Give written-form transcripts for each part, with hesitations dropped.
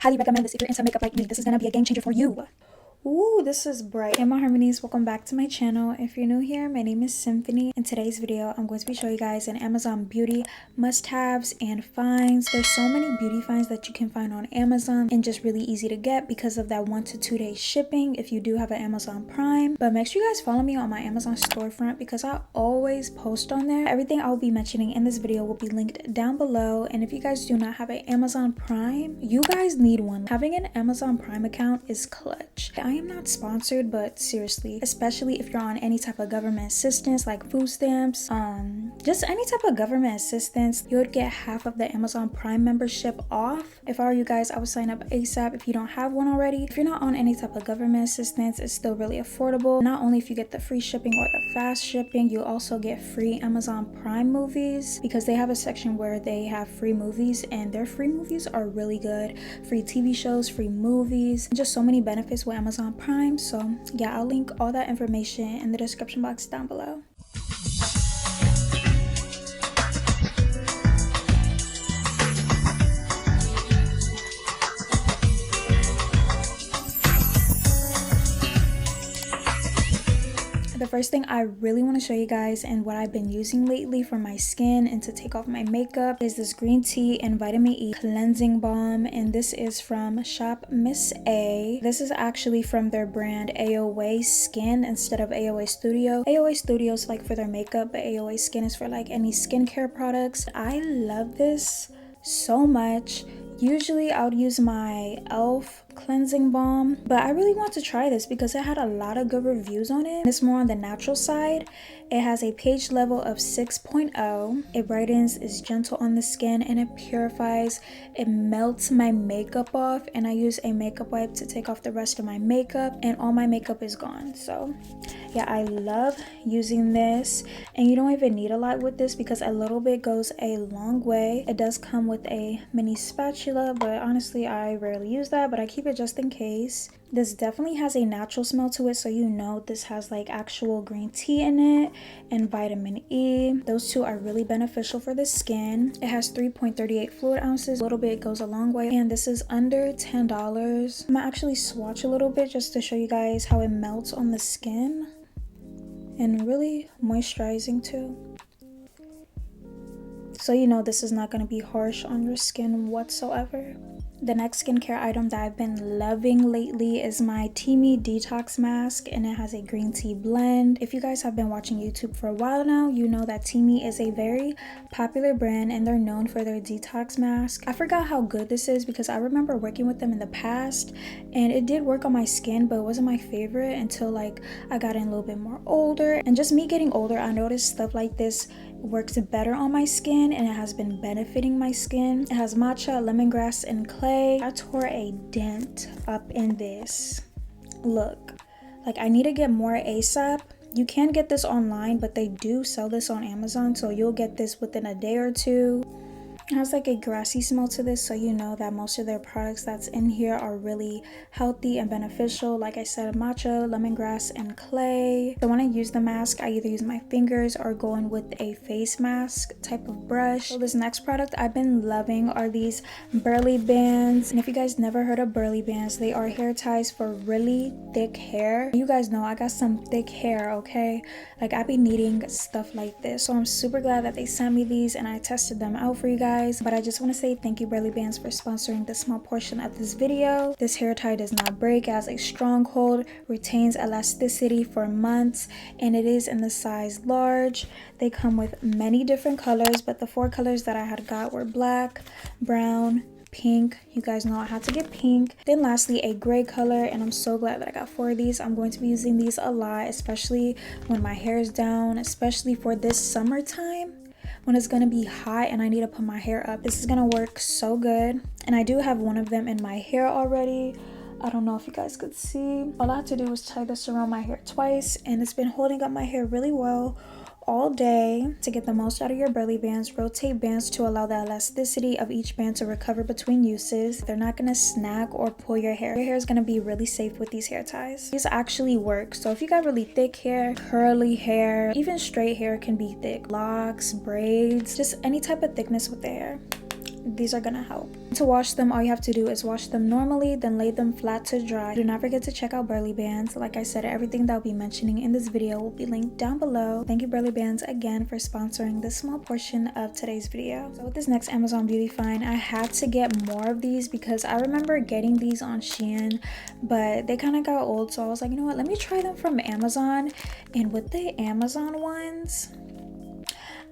Highly recommend this if you're into makeup like me. This is gonna be a game changer for you. Ooh, this is bright. Hey, my harmonies, welcome back to my channel. If you're new here, my name is Symphony. In today's video, I'm going to be showing you guys an Amazon beauty must-haves and finds. There's so many beauty finds that you can find on Amazon and just really easy to get because of that 1 to 2 day shipping if you do have an Amazon Prime. But make sure you guys follow me on my Amazon storefront because I always post on there. Everything I'll be mentioning in this video will be linked down below. And if you guys do not have an Amazon Prime, you guys need one. Having an Amazon Prime account is clutch. I am not sponsored, but seriously, especially if you're on any type of government assistance like food stamps, just any type of government assistance, you would get half of the Amazon Prime membership off. If I were you guys, I would sign up ASAP if you don't have one already. If you're not on any type of government assistance, it's still really affordable. Not only if you get the free shipping or the fast shipping, you also get free Amazon Prime movies because they have a section where they have free movies and their free movies are really good. Free TV shows, free movies, just so many benefits with Amazon Prime. So yeah, I'll link all that information in the description box down below. The first thing I really want to show you guys and what I've been using lately for my skin and to take off my makeup is this green tea and vitamin E cleansing balm, and this is from Shop Miss A. This is actually from their brand AOA Skin instead of AOA Studio. AOA Studio is like for their makeup, but AOA Skin is for like any skincare products. I love this so much. Usually I would use my e.l.f. cleansing balm, but I really want to try this because it had a lot of good reviews on it. It's more on the natural side. It has a pH level of 6.0. It brightens, is gentle on the skin, and it purifies. It melts my makeup off, and I use a makeup wipe to take off the rest of my makeup, and all my makeup is gone. So yeah, I love using this, and you don't even need a lot with this because a little bit goes a long way. It does come with a mini spatula, but honestly I rarely use that, but I keep it just in case. This definitely has a natural smell to it, so you know this has like actual green tea in it and vitamin E. Those two are really beneficial for the skin. It has 3.38 fluid ounces. A little bit goes a long way, and this is under $10. I'm gonna actually swatch a little bit just to show you guys how it melts on the skin, and really moisturizing too. So you know this is not going to be harsh on your skin whatsoever. The next skincare item that I've been loving lately is my Temu detox mask, and it has a green tea blend. If you guys have been watching YouTube for a while now, you know that Temu is a very popular brand and they're known for their detox mask. I forgot how good this is because I remember working with them in the past and it did work on my skin, but it wasn't my favorite until like I got in a little bit more older. And just me getting older, I noticed stuff like this works better on my skin and it has been benefiting my skin. It has matcha, lemongrass, and clay. I tore a dent up in this. Look, like I need to get more ASAP. You can get this online, but they do sell this on Amazon, so you'll get this within a day or two. It has like a grassy smell to this, so you know that most of their products that's in here are really healthy and beneficial. Like I said, matcha, lemongrass, and clay. So when I use the mask, I either use my fingers or go in with a face mask type of brush. So this next product I've been loving are these burly bands. And if you guys never heard of burly bands, they are hair ties for really thick hair. You guys know I got some thick hair, okay? Like I be needing stuff like this. So I'm super glad that they sent me these and I tested them out for you guys. But I just want to say thank you Burly Bands for sponsoring this small portion of this video. This hair tie does not break, it has a strong hold, retains elasticity for months, and it is in the size large. They come with many different colors, but the 4 colors that I had got were black, brown, pink. You guys know I had to get pink. Then lastly, a gray color, and I'm so glad that I got 4 of these. I'm going to be using these a lot, especially when my hair is down, especially for this summertime when it's gonna be hot and I need to put my hair up. This is gonna work so good, and I do have one of them in my hair already. I don't know if you guys could see. All I have to do is tie this around my hair twice, and it's been holding up my hair really well all day. To get the most out of your burly bands, rotate bands to allow the elasticity of each band to recover between uses. They're not gonna snag or pull your hair. Your hair is gonna be really safe with these hair ties. These actually work. So if you got really thick hair, curly hair, even straight hair can be thick. Locks, braids, just any type of thickness with the hair. these are gonna help. To wash them, all you have to do is wash them normally, then lay them flat to dry. Do not forget to check out Burley Bands. Like I said, everything that I'll be mentioning in this video will be linked down below. Thank you Burley Bands again for sponsoring this small portion of today's video. So with this next Amazon beauty find, I had to get more of these because I remember getting these on SHEIN, but they kind of got old, so I was like, you know what, let me try them from Amazon. And with the Amazon ones,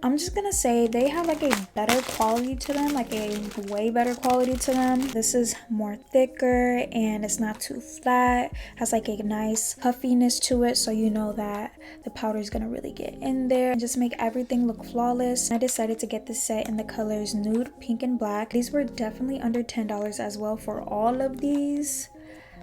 I'm just gonna say they have like a better quality to them, like a way better quality to them. This is more thicker and it's not too flat, has like a nice puffiness to it, so you know that the powder is gonna really get in there and just make everything look flawless. I decided to get this set in the colors nude, pink, and black. These were definitely under $10 as well for all of these.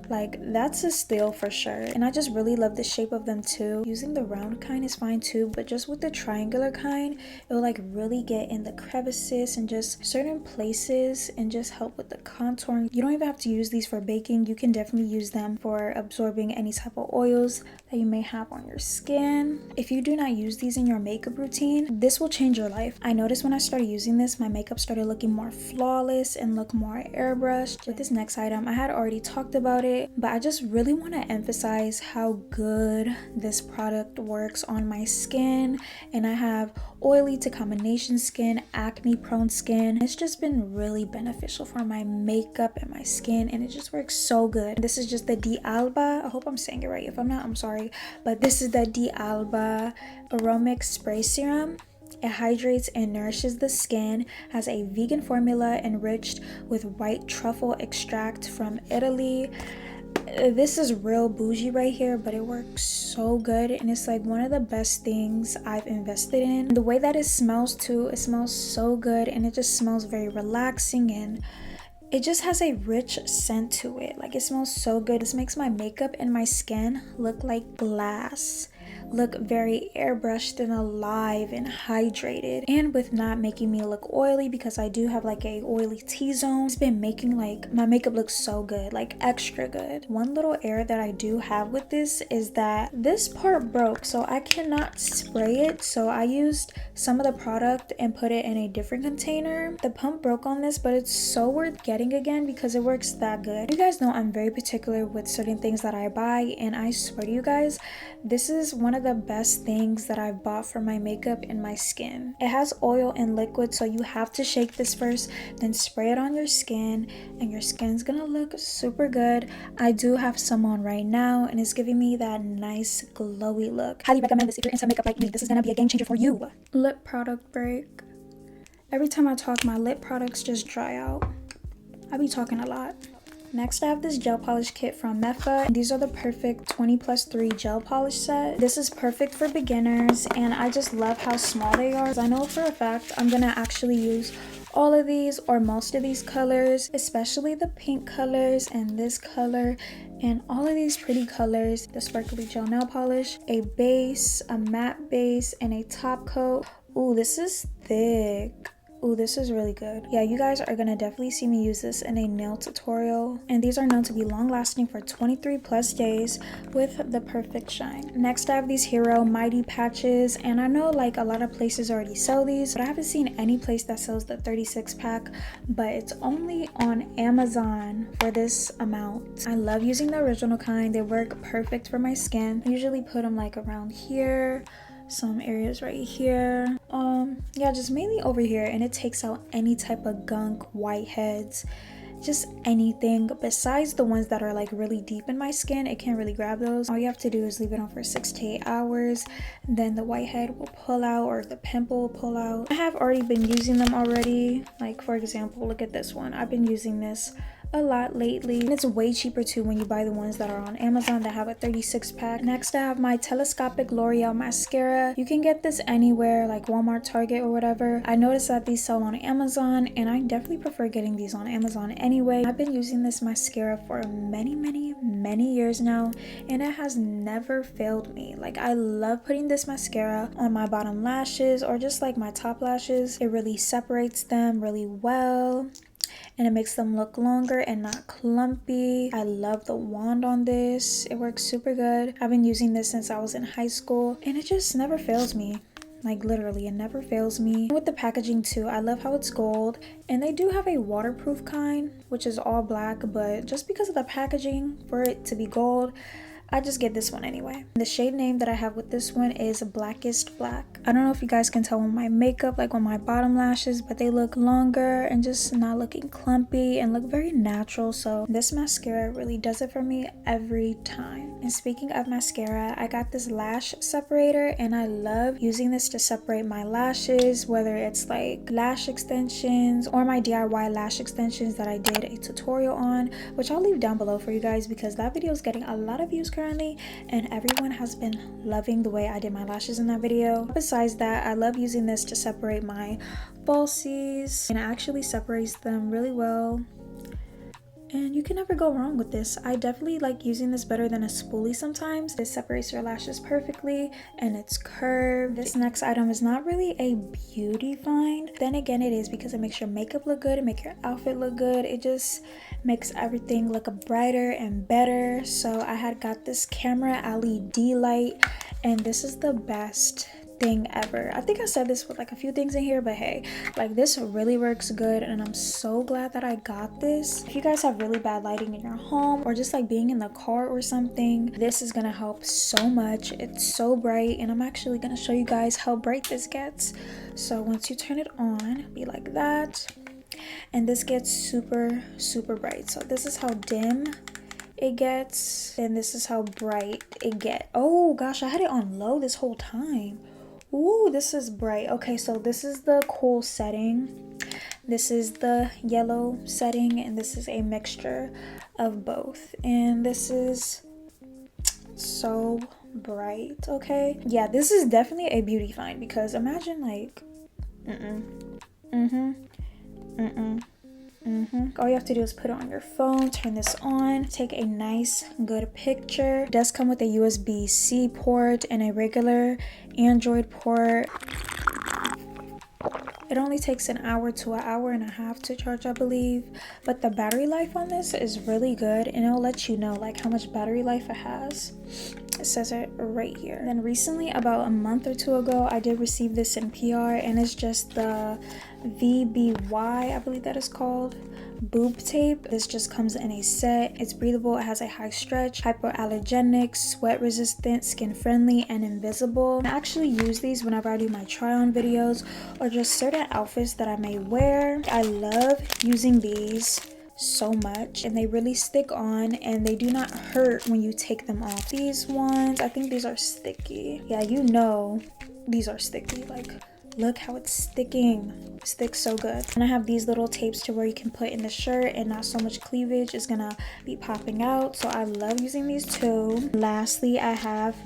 Like, that's a steal for sure. And I just really love the shape of them too. Using the round kind is fine too, but just with the triangular kind, it will like really get in the crevices and just certain places and just help with the contouring. You don't even have to use these for baking. You can definitely use them for absorbing any type of oils that you may have on your skin. If you do not use these in your makeup routine, this will change your life. I noticed when I started using this, my makeup started looking more flawless and look more airbrushed. With this next item, I had already talked about it, but I just really want to emphasize how good this product works on my skin. And I have oily to combination skin, acne prone skin. It's just been really beneficial for my makeup and my skin, and it just works so good. This is just the 𝐷𝐴LBA, I hope I'm saying it right. If I'm not, I'm sorry, but this is the 𝐷𝐴LBA Aromatic Spray Serum. It hydrates and nourishes the skin, has a vegan formula enriched with white truffle extract from Italy. This is real bougie right here, but it works so good, and it's like one of the best things I've invested in. And the way that it smells too, it smells so good, and it just smells very relaxing, and it just has a rich scent to it. Like, it smells so good. This makes my makeup and my skin look like glass, look very airbrushed and alive and hydrated, and with not making me look oily, because I do have like a oily T-zone. It's been making like my makeup look so good, like extra good. One little error that I do have with this is that this part broke, so I cannot spray it. So I used some of the product and put it in a different container. The pump broke on this, but it's so worth getting again because it works that good. You guys know I'm very particular with certain things that I buy, and I swear to you guys, this is one of the best things that I've bought for my makeup and my skin. It has oil and liquid, so you have to shake this first, then spray it on your skin, and your skin's gonna look super good. I do have some on right now, and it's giving me that nice glowy look. Highly recommend this if you're into makeup like me. This is gonna be a game changer for you. Lip product break. Every time I talk, my lip products just dry out. I be talking a lot. Next, I have this gel polish kit from 𝐋𝐄𝐓'𝐒. These are the perfect 20+3 gel polish set. This is perfect for beginners, and I just love how small they are. I know for a fact I'm gonna actually use all of these or most of these colors, especially the pink colors and this color and all of these pretty colors. The sparkly gel nail polish, a base, a matte base, and a top coat. Ooh, this is thick. Ooh, this is really good. Yeah, you guys are gonna definitely see me use this in a nail tutorial. And these are known to be long lasting for 23+ days with the perfect shine. Next, I have these Hero Mighty patches. And I know like a lot of places already sell these, but I haven't seen any place that sells the 36 pack, but it's only on Amazon for this amount. I love using the original kind. They work perfect for my skin. I usually put them like around here, some areas right here, yeah, just mainly over here, and it takes out any type of gunk, whiteheads, just anything besides the ones that are like really deep in my skin. It can't really grab those. All you have to do is leave it on for 6 to 8 hours, then the whitehead will pull out or the pimple will pull out. I have already been using them already. Like, for example, look at this one. I've been using this a lot lately, and it's way cheaper too when you buy the ones that are on Amazon that have a 36 pack. Next, I have my telescopic L'Oreal mascara. You can get this anywhere like Walmart, Target, or whatever. I noticed that these sell on Amazon, and I definitely prefer getting these on Amazon anyway. I've been using this mascara for many years now, and it has never failed me. Like, I love putting this mascara on my bottom lashes or just like my top lashes. It really separates them really well, and it makes them look longer and not clumpy. I love the wand on this. It works super good. I've been using this since I was in high school, and it just never fails me. like literally it never fails me. With the packaging too, I love how it's gold, and they do have a waterproof kind which is all black, but just because of the packaging for it to be gold, I just get this one anyway. The shade name that I have with this one is Blackest Black. I don't know if you guys can tell on my makeup, like on my bottom lashes, but they look longer and just not looking clumpy and look very natural. So this mascara really does it for me every time. And speaking of mascara, I got this lash separator, and I love using this to separate my lashes, whether it's like lash extensions or my DIY lash extensions that I did a tutorial on, which I'll leave down below for you guys because that video is getting a lot of views currently, and everyone has been loving the way I did my lashes in that video. Besides that, I love using this to separate my falsies, and it actually separates them really well, and you can never go wrong with this. I definitely like using this better than a spoolie sometimes. This separates your lashes perfectly and it's curved. This next item is not really a beauty find. Then again, it is because it makes your makeup look good, it makes your outfit look good. It just makes everything look brighter and better. So I had got this camera LED light, and this is the best thing ever. I think I said this with like a few things in here, but hey, like this really works good, and I'm so glad that I got this. If you guys have really bad lighting in your home or just like being in the car or something, this is gonna help so much. It's so bright, and I'm actually gonna show you guys how bright this gets. So once you turn it on, be like that, and this gets super bright. So this is how dim it gets, and this is how bright it gets. Oh gosh, I had it on low this whole time. Ooh, this is bright. Okay, so this is the cool setting, this is the yellow setting, and this is a mixture of both, and this is so bright. Okay, yeah, this is definitely a beauty find, because imagine like all you have to do is put it on your phone, turn this on, take a nice good picture. It does come with a USB-C port and a regular Android port. It only takes an hour to an hour and a half to charge, I believe, but the battery life on this is really good, and it'll let you know like how much battery life it has. It says it right here. Then recently, about a month or two ago, I did receive this in PR, and it's just the VBY, I believe that is called, boob tape. This just comes in a set. It's breathable, it has a high stretch, hypoallergenic, sweat resistant, skin friendly, and invisible. I actually use these whenever I do my try on videos or just certain outfits that I may wear. I love using these so much, and they really stick on, and they do not hurt when you take them off. These ones, I think these are sticky. Yeah, you know these are sticky. Like, look how it's sticking. It sticks so good. And I have these little tapes to where you can put in the shirt, and not so much cleavage is gonna be popping out, so I love using these too. Lastly, I have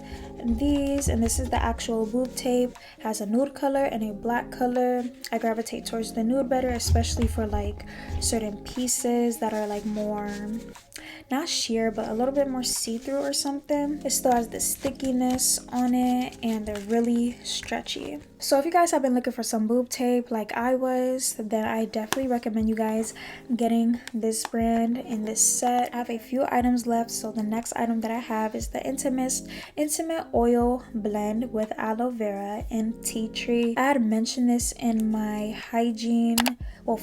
these, and this is the actual boob tape. It has a nude color and a black color. I gravitate towards the nude better, especially for like certain pieces that are like more, not sheer, but a little bit more see-through or something. It still has the stickiness on it, and they're really stretchy. So if you guys have been looking for some boob tape like I was, then I definitely recommend you guys getting this brand in this set. I have a few items left, so the next item that I have is the Intimate Oil Blend with aloe vera and tea tree. I had mentioned this in my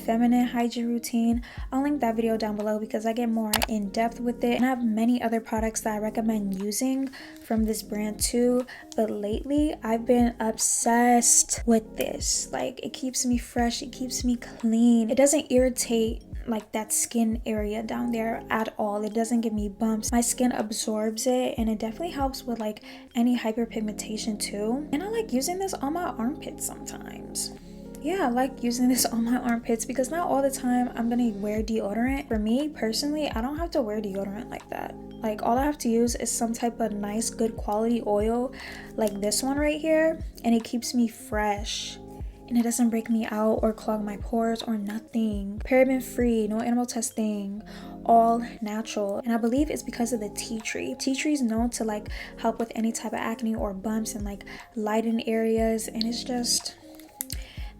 feminine hygiene routine. I'll link that video down below because I get more in depth with it, and I have many other products that I recommend using from this brand too, but lately I've been obsessed with this. Like, it keeps me fresh, it keeps me clean, it doesn't irritate like that skin area down there at all. It doesn't give me bumps. My skin absorbs it, and it definitely helps with like any hyperpigmentation too. And I like using this on my armpits sometimes. Yeah, I like using this on my armpits because not all the time I'm gonna wear deodorant. For me personally, I don't have to wear deodorant like that. Like, all I have to use is some type of nice good quality oil like this one right here, and it keeps me fresh, and it doesn't break me out or clog my pores or nothing. Paraben free, no animal testing, all natural. And I believe it's because of the tea tree. Tea tree is known to like help with any type of acne or bumps and like lighten areas, and it's just,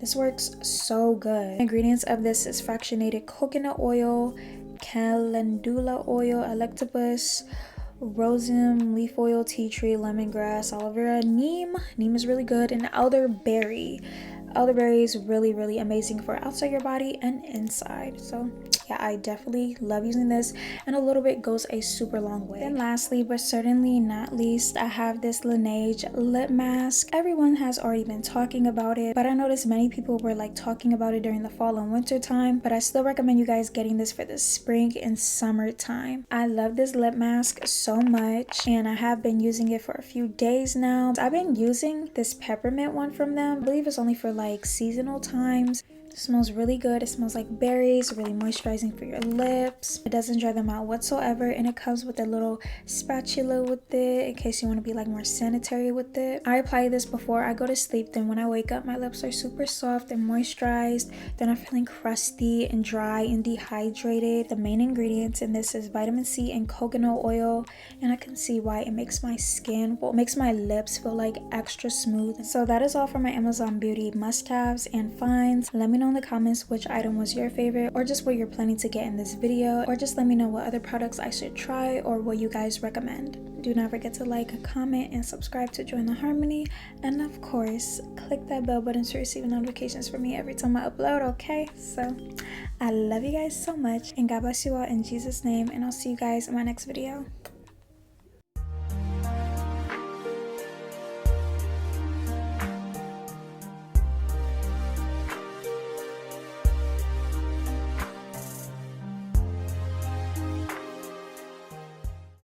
this works so good. Ingredients of this is fractionated coconut oil, calendula oil, eucalyptus rosem, leaf oil, tea tree, lemongrass, aloe vera, neem is really good, and elderberry. Elderberry is really amazing for outside your body and inside. So yeah, I definitely love using this, and a little bit goes a super long way. Then lastly, but certainly not least, I have this Laneige lip mask. Everyone has already been talking about it, but I noticed many people were like talking about it during the fall and winter time, but I still recommend you guys getting this for the spring and summer time. I love this lip mask so much, and I have been using it for a few days now. I've been using this peppermint one from them. I believe it's only for like seasonal times. It smells really good. It smells like berries, really moisturizing for your lips. It doesn't dry them out whatsoever, and it comes with a little spatula with it in case you want to be like more sanitary with it. I apply this before I go to sleep, then when I wake up my lips are super soft and moisturized. They're not feeling crusty and dry and dehydrated. The main ingredients in this is vitamin C and coconut oil, and I can see why it makes my skin, well, it makes my lips feel like extra smooth. So that is all for my Amazon beauty must-haves and finds. Let me know in the comments which item was your favorite, or just what you're planning to get in this video, or just let me know what other products I should try or what you guys recommend. Do not forget to like, comment, and subscribe to join the harmony, and of course click that bell button to receive notifications from me every time I upload. Okay, so I love you guys so much, and God bless you all in Jesus' name, and I'll see you guys in my next video.